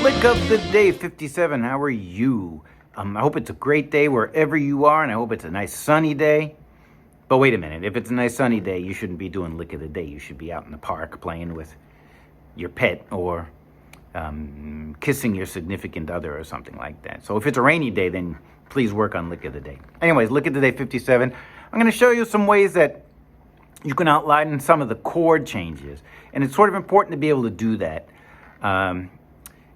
Lick of the day 57. How are you? I hope it's a great day wherever you are, and I hope it's a nice sunny day. But wait a minute, if it's a nice sunny day, you shouldn't be doing lick of the day. You should be out in the park playing with your pet or kissing your significant other or something like that. So if it's a rainy day, then please work on lick of the day. Anyways, lick of the day 57. I'm going to show you some ways that you can outline some of the chord changes. And it's sort of important to be able to do that.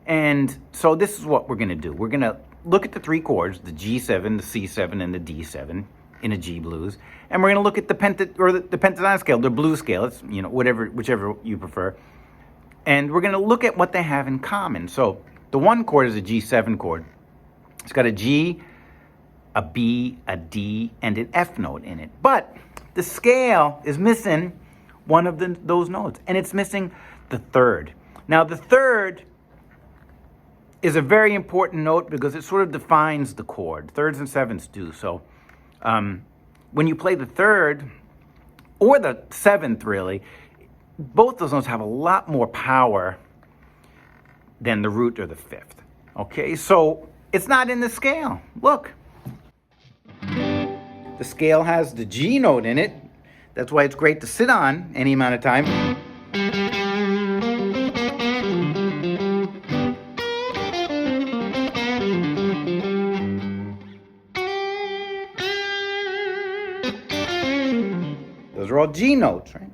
And so this is what we're going to do. We're going to look at the three chords, the G7, the C7, and the D7 in a G blues. And we're going to look at the pentatonic scale, the blues scale. It's, you know, whichever you prefer. And we're going to look at what they have in common. So the one chord is a G7 chord. It's got a G, a B, a D, and an F note in it. But the scale is missing one of those notes, and it's missing the third. Now, the third is a very important note because it sort of defines the chord. Thirds and sevenths do. So when you play the third, or the seventh really, both those notes have a lot more power than the root or the fifth. Okay, so it's not in the scale. Look. The scale has the G note in it. That's why it's great to sit on any amount of time. Those are all G notes, right?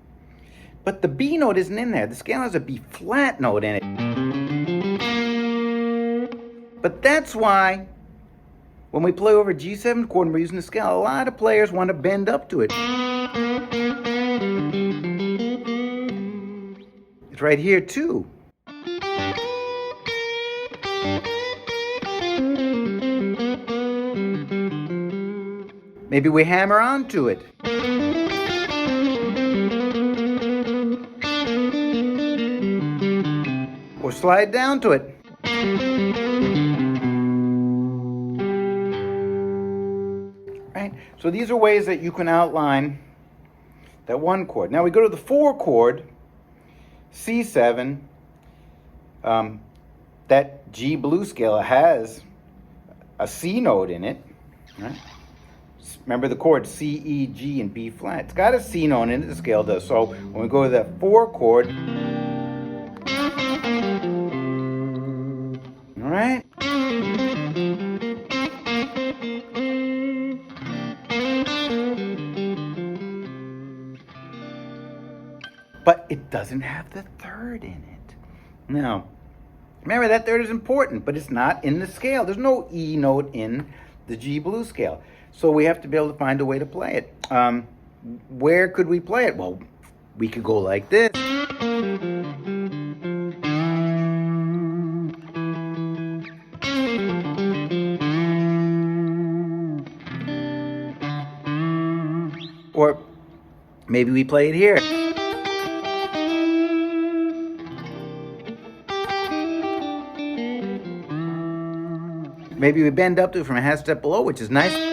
But the B note isn't in there. The scale has a B flat note in it. But that's why when we play over G7 chord and we're using the scale, a lot of players want to bend up to it. It's right here too. Maybe we hammer onto it. Or slide down to it. Right? So these are ways that you can outline that one chord. Now we go to the 4 chord, C7. That G blues scale has a C note in it. Right? Remember the chords C, E, G, and B flat. It's got a C note in it, the scale does. So when we go to that 4 chord, all right? But it doesn't have the third in it. Now, remember that third is important, but it's not in the scale. There's no E note in the G blues scale. So we have to be able to find a way to play it. Where could we play it? Well, we could go like this. Or maybe we play it here. Maybe we bend up to it from a half step below, which is nice.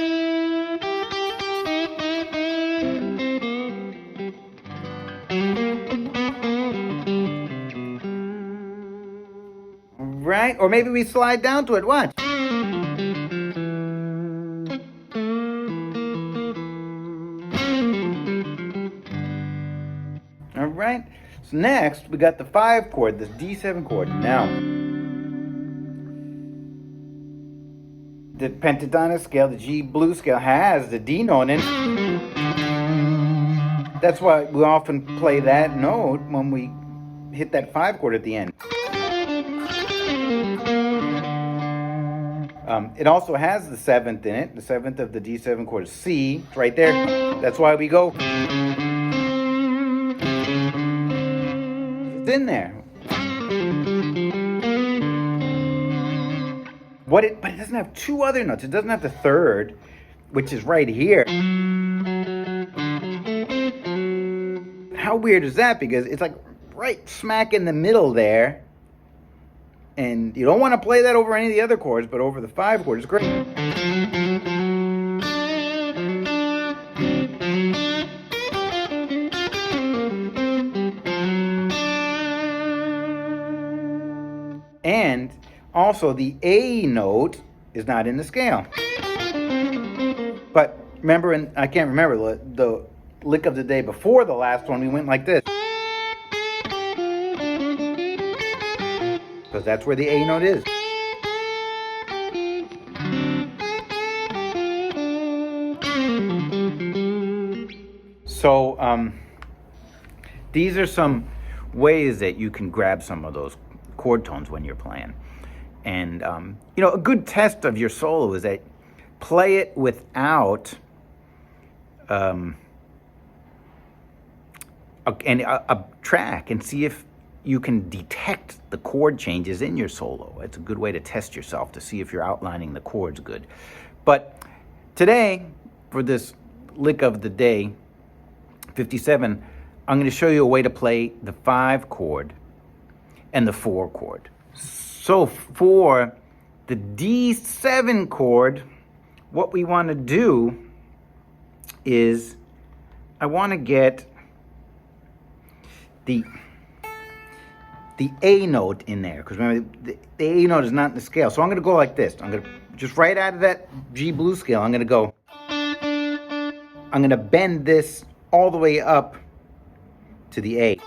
Right? Or maybe we slide down to it. Watch. All right? So next, we got the 5 chord, this D7 chord. Now, the pentatonic scale, the G blues scale, has the D note in it. That's why we often play that note when we hit that 5 chord at the end. It also has the 7th in it. The 7th of the D7 chord is C. It's right there. That's why we go. It's in there. But it doesn't have 2 other notes. It doesn't have the 3rd, which is right here. How weird is that? Because it's like right smack in the middle there. And you don't want to play that over any of the other chords, but over the 5 chord is great. And also the A note is not in the scale. But remember, I can't remember, the lick of the day before the last one, we went like this. Because that's where the A note is. So these are some ways that you can grab some of those chord tones when you're playing. And you know, a good test of your solo is that play it without a track and see if you can detect the chord changes in your solo. It's a good way to test yourself to see if you're outlining the chords good. But today, for this lick of the day, 57, I'm going to show you a way to play the 5 chord and the 4 chord. So for the D7 chord, what we want to do is I want to get the A note in there, because remember the A note is not in the scale. So I'm going to go like this. I'm going to just right out of that G blues scale, I'm going to bend this all the way up to the A.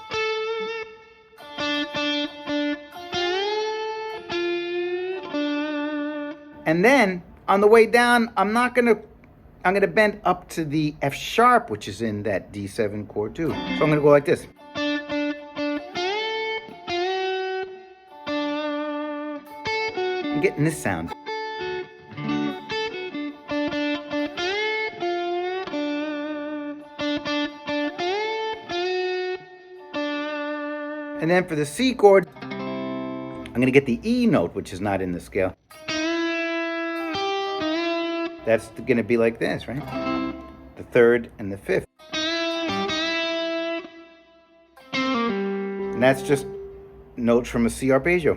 And then on the way down, I'm going to bend up to the F sharp, which is in that D7 chord too. So I'm going to go like this. I'm getting this sound. And then for the C chord, I'm going to get the E note, which is not in the scale. That's going to be like this, right? The 3rd and the 5th. And that's just notes from a C arpeggio.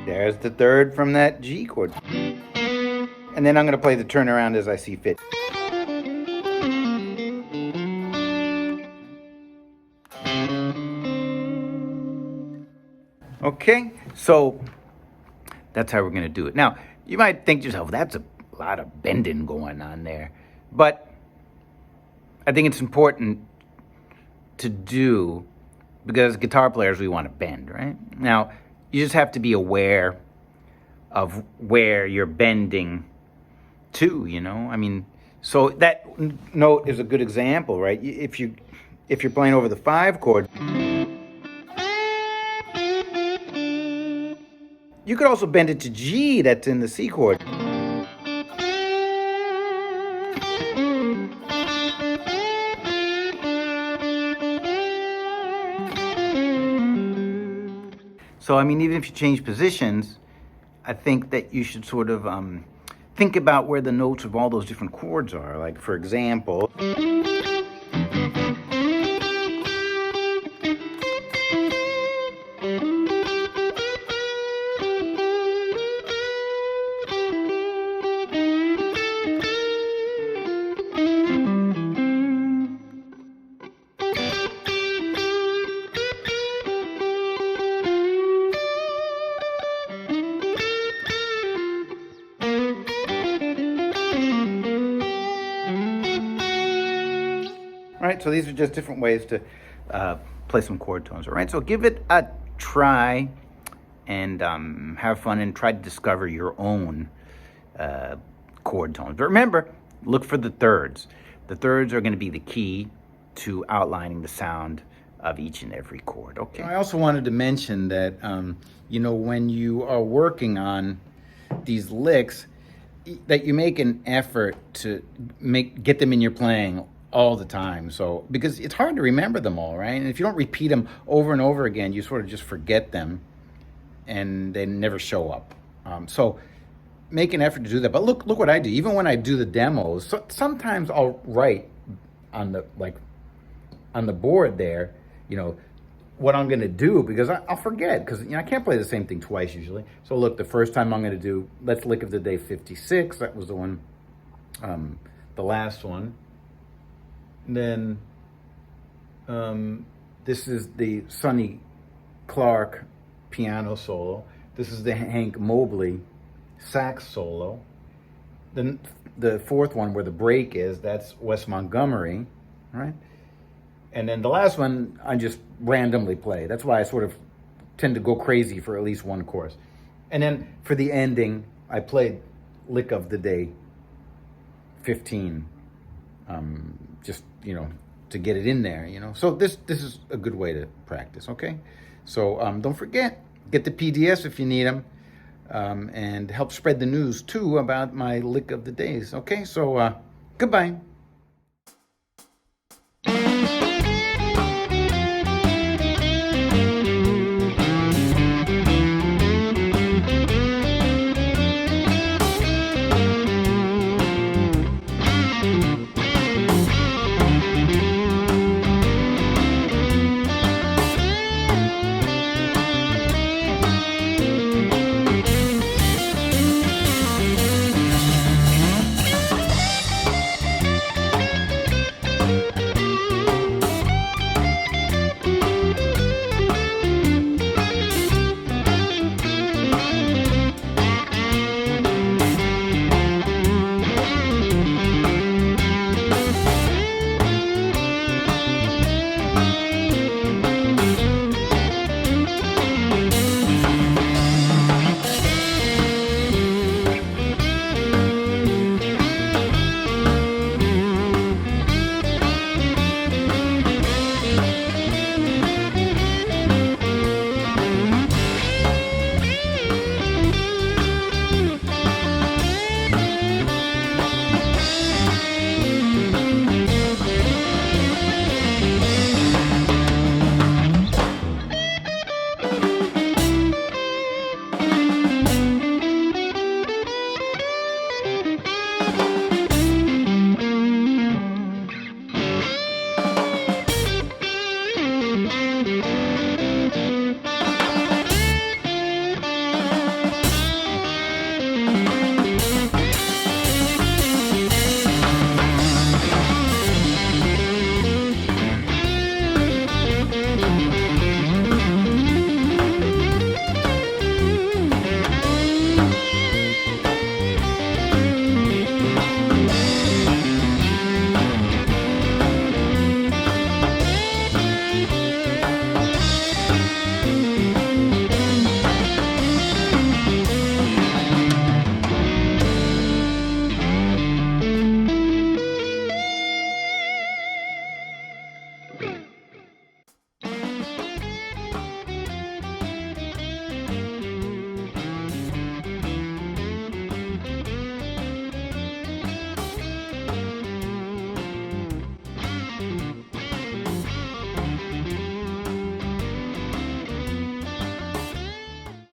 There's the 3rd from that G chord. And then I'm going to play the turnaround as I see fit. Okay, so that's how we're going to do it. Now, you might think to yourself, that's a lot of bending going on there. But I think it's important to do, because as guitar players, we want to bend, right? Now, you just have to be aware of where you're bending to, you know? I mean, so that note is a good example, right? If you're playing over the 5 chord, you could also bend it to G that's in the C chord. So, I mean, even if you change positions, I think that you should sort of think about where the notes of all those different chords are. Like, for example, So these are just different ways to play some chord tones. All right, so give it a try and have fun and try to discover your own chord tones. But remember, look for the thirds. The thirds are going to be the key to outlining the sound of each and every chord. Okay. I also wanted to mention that you know, when you are working on these licks, that you make an effort to get them in your playing all the time. So because it's hard to remember them all, right? And if you don't repeat them over and over again, you sort of just forget them and they never show up. So make an effort to do that. But look what I do. Even when I do the demos, so sometimes I'll write on the on the board there, you know, what I'm going to do, because I'll forget, because, you know, I can't play the same thing twice usually. So look, the first time I'm going to do Let's Lick of the Day 56. That was the one, the last one. And then this is the Sonny Clark piano solo. This is the Hank Mobley sax solo. Then the fourth one where the break is, that's Wes Montgomery, right? And then the last one, I just randomly play. That's why I sort of tend to go crazy for at least one course. And then for the ending, I played Lick of the Day 15, just, you know, to get it in there, you know. So this is a good way to practice, okay? So don't forget, get the PDFs if you need them, and help spread the news, too, about my Lick of the Days, okay? So goodbye. Beat.